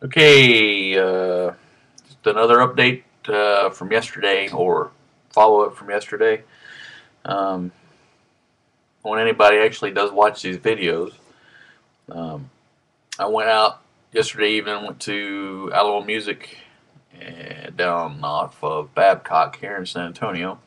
Okay, just another update from yesterday, or follow-up from yesterday. Um, when anybody actually does watch these videos, um, I went out yesterday evening, went to Alamo Music down off of Babcock here in San Antonio,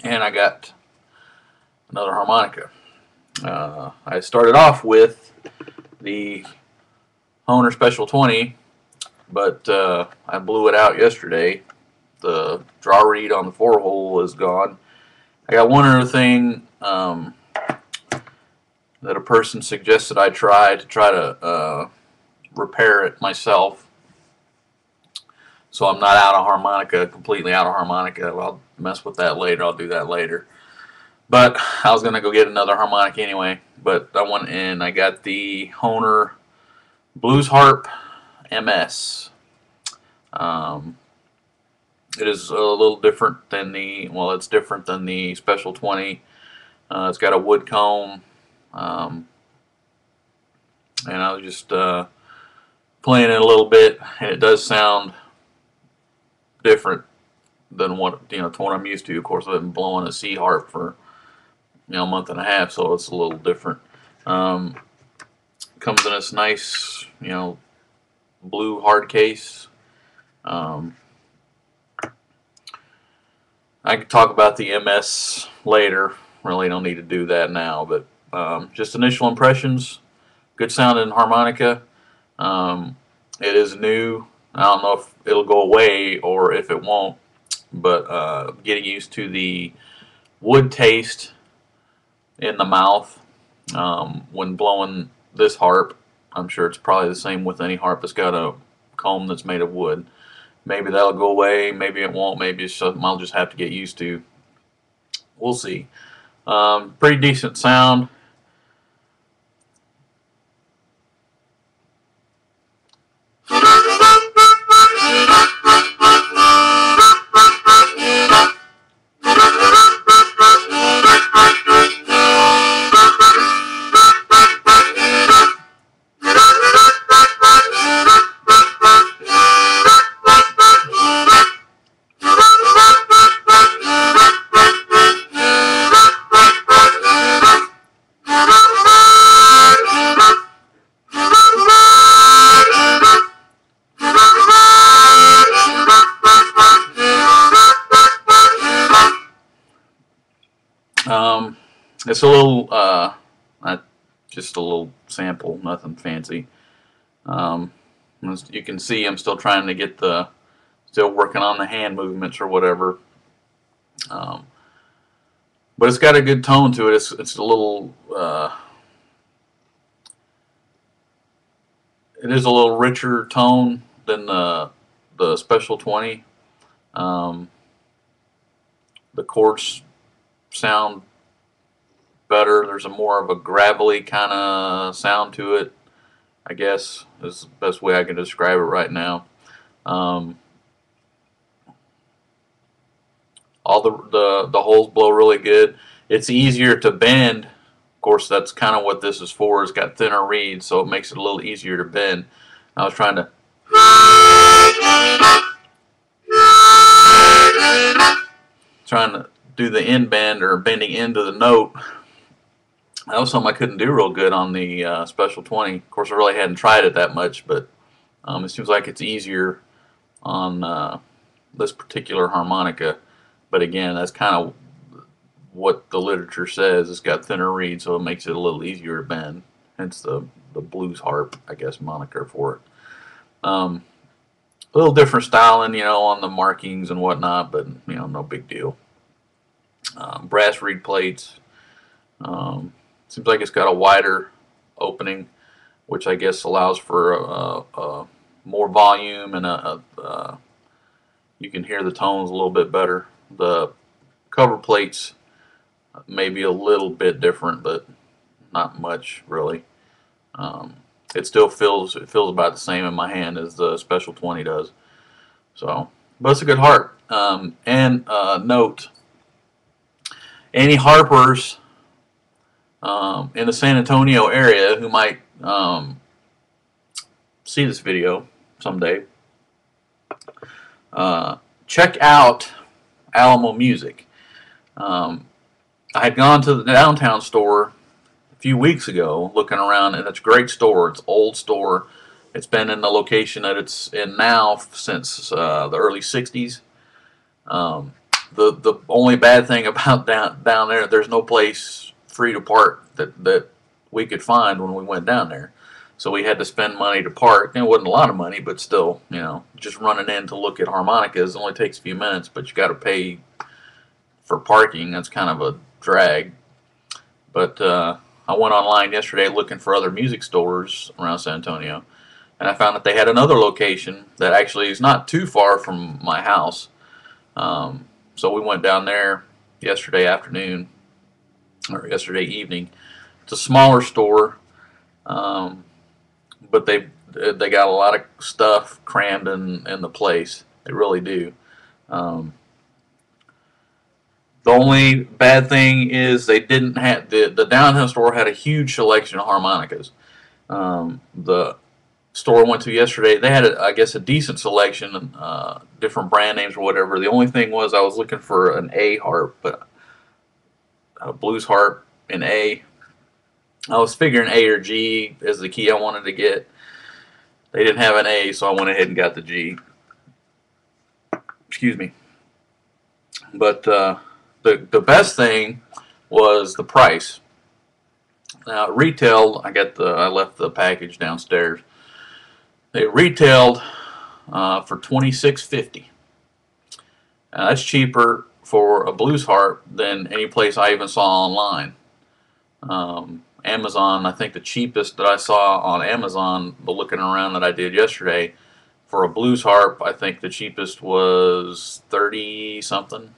and I got another harmonica. I started off with the Hohner Special 20, but I blew it out yesterday. The draw reed on the 4-hole is gone. I got one other thing that a person suggested I try to repair it myself, so I'm not out of harmonica, completely out of harmonica. I'll mess with that later. I'll do that later. But I was going to go get another harmonica anyway. But I went and I got the Hohner Blues Harp MS. It is a little different than it's different than the Special 20. It's got a wood comb, and I was just playing it a little bit, and it does sound different than to what I'm used to. Of course, I've been blowing a C harp for a month and a half, so it's a little different. Comes in this nice blue hard case. I could talk about the MS later. Really don't need to do that now, but just initial impressions. Good sounding harmonica. It is new. I don't know if it'll go away or if it won't, but getting used to the wood taste in the mouth when blowing this harp. I'm sure it's probably the same with any harp that's got a comb that's made of wood. Maybe that'll go away, maybe it won't, maybe it's something I'll just have to get used to. We'll see. Pretty decent sound. It's a little, just a little sample, nothing fancy. As you can see, I'm still trying to get still working on the hand movements or whatever. But it's got a good tone to it. It's a little, it is a little richer tone than the Special 20. The chords sound better. There's a more of a gravelly kind of sound to it, I guess is the best way I can describe it right now. All the holes blow really good. It's easier to bend. Of course, that's kind of what this is for. It's got thinner reeds, so it makes it a little easier to bend. I was trying to do the end bend, or bending into the note. That was something I couldn't do real good on the Special 20. Of course, I really hadn't tried it that much, but it seems like it's easier on this particular harmonica. But again, that's kind of what the literature says. It's got thinner reeds, so it makes it a little easier to bend. Hence the blues harp, I guess, moniker for it. A little different styling, on the markings and whatnot, but no big deal. Brass reed plates. Seems like it's got a wider opening, which I guess allows for more volume, and you can hear the tones a little bit better. The cover plates may be a little bit different, but not much really. It still feels about the same in my hand as the Special 20 does. So, but it's a good harp. And note, any harpers in the San Antonio area who might see this video someday, check out Alamo Music. I had gone to the downtown store a few weeks ago looking around, and it's a great store. It's an old store. It's been in the location that it's in now since the early 60s. The only bad thing about down there, there's no place free to park that we could find when we went down there. So we had to spend money to park. And it wasn't a lot of money, but still, you know, just running in to look at harmonicas only takes a few minutes, but you got to pay for parking. That's kind of a drag. But I went online yesterday looking for other music stores around San Antonio, and I found that they had another location that actually is not too far from my house. So we went down there yesterday afternoon, or yesterday evening. It's a smaller store, but they got a lot of stuff crammed in the place. They really do. The only bad thing is they didn't have the downtown store had a huge selection of harmonicas. The store I went to yesterday, they had I guess a decent selection, different brand names or whatever. The only thing was I was looking for an A harp, but a blues harp in A. I was figuring A or G as the key I wanted to get. They didn't have an A, so I went ahead and got the G. Excuse me. But the best thing was the price. Now retail, I left the package downstairs. They retailed for $26.50. That's cheaper for a blues harp than any place I even saw online. Amazon, I think the cheapest that I saw on Amazon, the looking around that I did yesterday, for a blues harp, I think the cheapest was 30 something.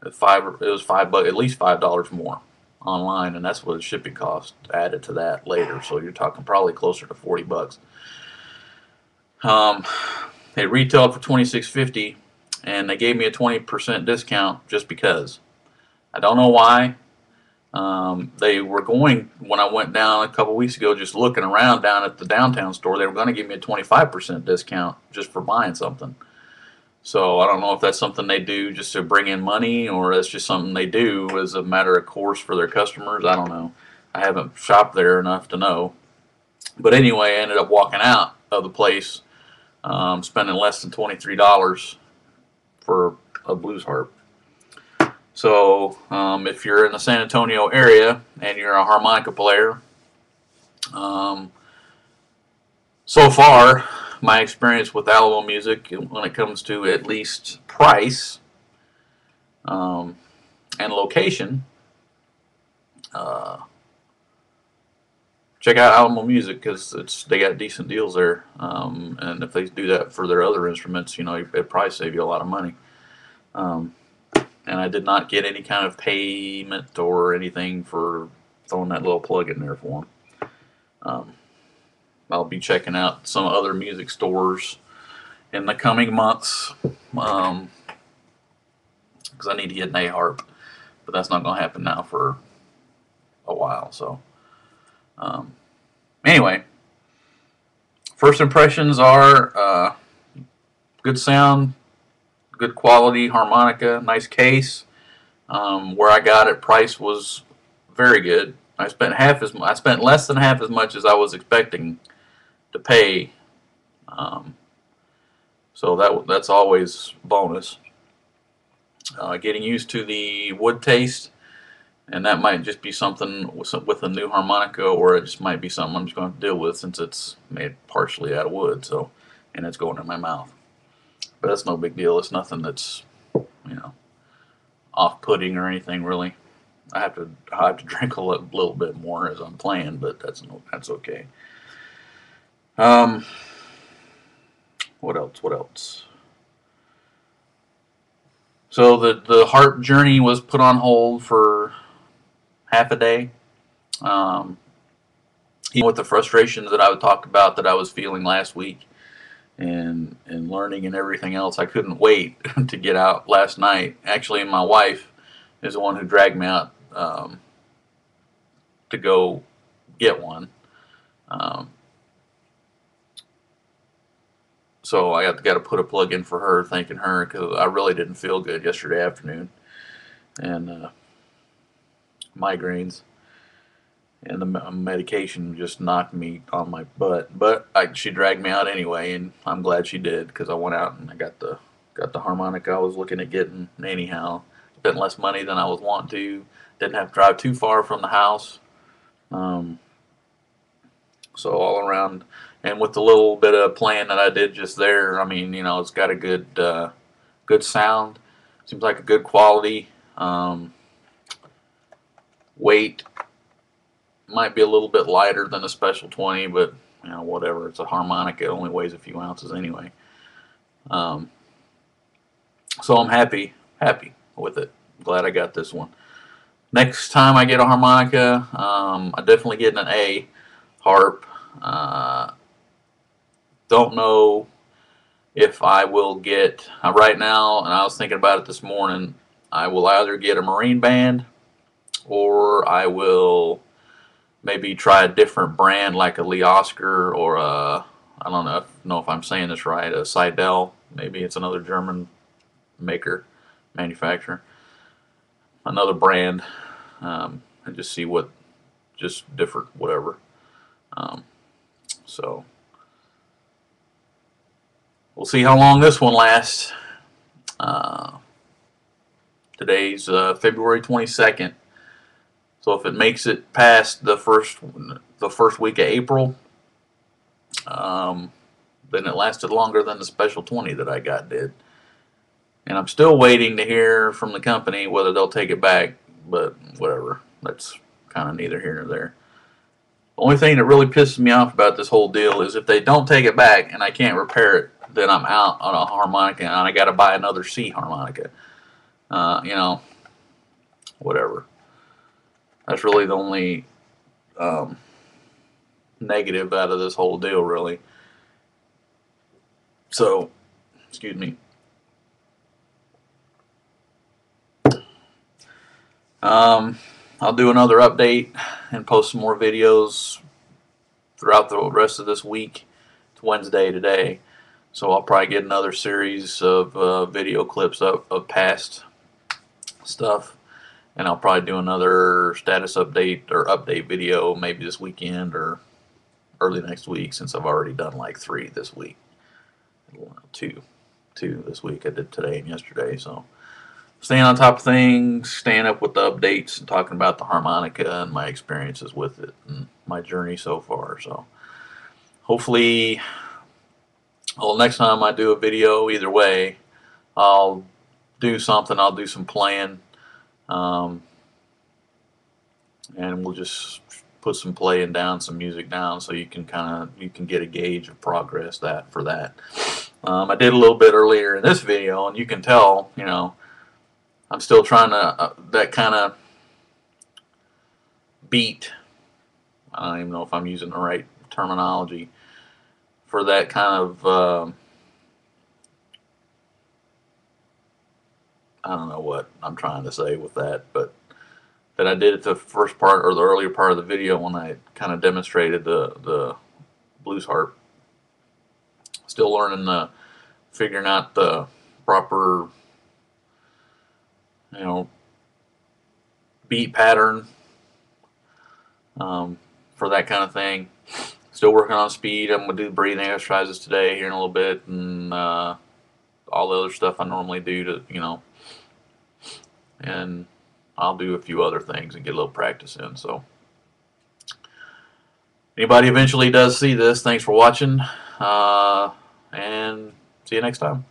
It was $5, at least $5 more online, and that's what the shipping cost added to that later. So you're talking probably closer to 40 bucks. It retailed for $26.50, and they gave me a 20% discount just because. I don't know why. They were going, when I went down a couple weeks ago, just looking around down at the downtown store, they were going to give me a 25% discount just for buying something. So I don't know if that's something they do just to bring in money, or that's just something they do as a matter of course for their customers. I don't know. I haven't shopped there enough to know. But anyway, I ended up walking out of the place, spending less than $23 for a blues harp. So if you're in the San Antonio area and you're a harmonica player, so far my experience with Alamo Music when it comes to at least price and location, check out Alamo Music because they got decent deals there, and if they do that for their other instruments, you know, it probably save you a lot of money. And I did not get any kind of payment or anything for throwing that little plug in there for them. I'll be checking out some other music stores in the coming months because I need to get an A harp, but that's not going to happen now for a while. So anyway, first impressions are good sound, good quality harmonica, nice case. Where I got it, price was very good. I spent less than half as much as I was expecting to pay. So that's always bonus. Getting used to the wood taste, and that might just be something with a new harmonica, or it just might be something I'm just going to deal with since it's made partially out of wood. So, and it's going in my mouth. But that's no big deal. It's nothing that's, you know, off-putting or anything really. I have to drink a little bit more as I'm playing, but that's okay. What else? So the harp journey was put on hold for half a day. Even with the frustrations that I talked about that I was feeling last week, and learning and everything else, I couldn't wait to get out last night. Actually, my wife is the one who dragged me out to go get one. So I got to put a plug in for her, thanking her, because I really didn't feel good yesterday afternoon, and migraines and the medication just knocked me on my butt. But she dragged me out anyway, and I'm glad she did, because I went out and I got the harmonica I was looking at getting anyhow. Spent less money than I was wanting to. Didn't have to drive too far from the house. Um, so all around, and with the little bit of playing that I did just there, I mean, it's got a good sound. Seems like a good quality. Weight might be a little bit lighter than a Special 20, but whatever. It's a harmonica. It only weighs a few ounces anyway. So I'm happy with it. Glad I got this one. Next time I get a harmonica, I definitely get an A harp. Don't know if I will get right now, and I was thinking about it this morning. I will either get a marine band, or I will maybe try a different brand like a Lee Oscar, or a, I don't know if I'm saying this right, a Seidel. Maybe it's another German manufacturer, another brand, and just see just different whatever. So we'll see how long this one lasts. Today's February 22nd. So if it makes it past the first week of April, then it lasted longer than the Special 20 that I got did. And I'm still waiting to hear from the company whether they'll take it back, but whatever. That's kind of neither here nor there. The only thing that really pisses me off about this whole deal is if they don't take it back and I can't repair it, then I'm out on a harmonica and I got to buy another C harmonica. Whatever. That's really the only negative out of this whole deal, really. So, excuse me. I'll do another update and post some more videos throughout the rest of this week. It's Wednesday today, so I'll probably get another series of video clips of past stuff, and I'll probably do another status update or update video maybe this weekend or early next week, since I've already done like 3 this week. Two this week. I did today and yesterday, so staying on top of things, staying up with the updates, and talking about the harmonica and my experiences with it and my journey so far. So hopefully, well, next time I do a video, either way, I'll do something. I'll do some playing, and we'll just put some playing down, some music down, so you can get a gauge of progress for that. I did a little bit earlier in this video, and you can tell, I'm still trying to, that kind of beat, I don't even know if I'm using the right terminology, for that kind of, I don't know what I'm trying to say with that, but that I did at the first part or the earlier part of the video when I kind of demonstrated the blues harp. Still learning, figuring out the proper, beat pattern for that kind of thing. Still working on speed. I'm going to do breathing exercises today here in a little bit, and all the other stuff I normally do to, and I'll do a few other things and get a little practice in. So anybody eventually does see this, thanks for watching, and see you next time.